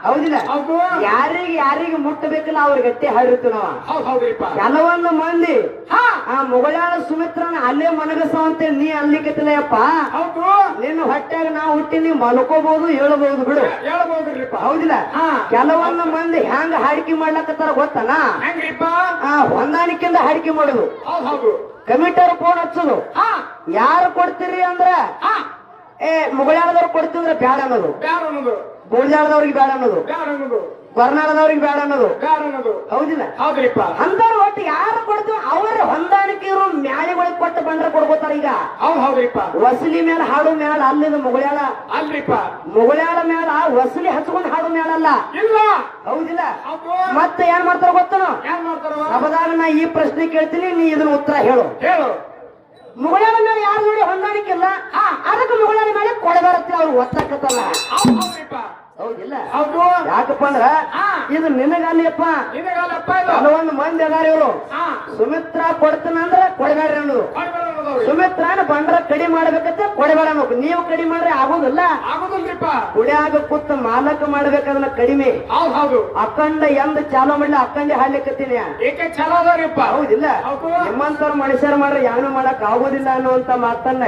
ಹೌದಿಲ್ಲ ಯಾರಿಗೆ ಮುಟ್ಟಬೇಕಲ್ಲ ಅವ್ರ ಗಟ್ಟಿ ಹಾಡಿರ್ತೀವಿ ನಾವ ಕೆಲವೊಂದು ಮಂದಿ ಆ ಮೊಗಳಾಳ ಸುಮಿತ್ರನ ಅಲ್ಲೇ ಮನಗಸವಂತ ನೀ ಅಲ್ಲಿಕತ್ತಿಲ್ಲಯಪ್ಪ ನಿನ್ನ ಹೊಟ್ಟಾಗ ನಾವು ಹುಟ್ಟಿ ನೀ ಮಲ್ಕೋಬಹುದು ಹೇಳ್ಬಹುದು ಬಿಡು ಹೌದಿಲ್ಲ ಕೆಲವೊಂದು ಮಂದಿ ಹೆಂಗ ಹಾಡಿಕೆ ಮಾಡ್ಲಕತ್ತಾರ ಗೊತ್ತನ ಹೊಂದಾಣಿಕೆಯಿಂದ ಹಾಡಿಕೆ ಮಾಡುದು ಕಮಿಟರ್ ಫೋನ್ ಹಚ್ಚೋದು ಯಾರು ಕೊಡ್ತೀರಿ ಅಂದ್ರ ಮುಗಳಾಳದವ್ರು ಕೊಡ್ತಿದ್ರೆ ಬ್ಯಾಡ ಅನ್ನೋದು ಗೋಲ್ಜಾಳದವ್ರಿಗೆ ಬ್ಯಾಡ ಅನ್ನೋದು ಕೊರ್ನಾಳದವ್ರಿಗೆ ಬ್ಯಾಡ ಅನ್ನೋದು ಹೌದಿಲ್ಲ ಅಂತವ್ರು ಒಟ್ಟು ಯಾರು ಕೊಡ್ತೀವಿ ಅವರ ಹೊಂದಾಣಿಕೆ ಇರೋ ಮ್ಯಾಳಿಗಳಿಗೆ ಕೊಟ್ಟು ಬಂದ್ರೆ ಕೊಡ್ಬೋತಾರ ಈಗ ವಸಲಿ ಮೇಲೆ ಹಾಡು ಮ್ಯಾಲ ಅಲ್ಲಿದ ಮುಗಳಾಳ ಮ್ಯಾಲ ವಸಲಿ ಹಚ್ಕೊಂಡು ಹಾಡು ಮ್ಯಾಲಲ್ಲ ಹೌದಿಲ್ಲ ಮತ್ತೆ ಏನ್ ಮಾಡ್ತಾರ ಗೊತ್ತನು ಸಭದಾಗ ನಾ ಈ ಪ್ರಶ್ನೆ ಕೇಳ್ತೀನಿ ನೀ ಇದನ್ನ ಉತ್ತರ ಹೇಳು ಮುಗಳಾಳ ಮೇಲೆ ಯಾರು ನೋಡಿ ಹೊಂದಾಣಿಕೆ ಇಲ್ಲ ಅದಕ್ಕೆ ಮುಗಳಾಳ ಮೇಲೆ ಕೊಡಬಾರತ್ತೆ ಅವ್ರು ಒತ್ತಕ್ಕತ್ತಲ್ಲ ಹೌದಿಲ್ಲ ಯಾಕಪ್ಪ ಅಂದ್ರ ಇದು ನಿನಗಲ್ಲಿಯಪ್ಪ ಕೆಲವೊಂದು ಮಂದಿ ಅದಾರ ಇವರು ಸುಮಿತ್ರ ಕೊಡ್ತಾನ ಅಂದ್ರ ಕೊಡಬೇಡ್ರಿ ಅನ್ನೋದು ಸುಮಿತ್ರನ ಬಂಡ್ರ ಕಡಿ ಮಾಡ್ಬೇಕಂತ ಕೊಡಬೇಡ ಅನ್ನೋದು ನೀವು ಕಡಿ ಮಾಡ್ರೆ ಆಗೋದಿಲ್ಲ ಕುಡಿಯಾಗ ಕೂತ ಮಾಲಕ ಮಾಡ್ಬೇಕಂದ್ರ ಕಡಿಮೆ ಅಖಂಡ ಎಂದ ಚಾಲೋ ಮಾಡ್ಲಿ ಅಖಂಡಿ ಹಾಡ್ಲಿಕ್ಕತ್ತೀನಿ ಹೌದಿಲ್ಲ ನಿಮ್ಮಂತವ್ರ ಮನುಷ್ಯರು ಮಾಡ್ರೆ ಯಾನು ಮಾಡಕ್ ಆಗೋದಿಲ್ಲ ಅನ್ನುವಂತ ಮಾತನ್ನ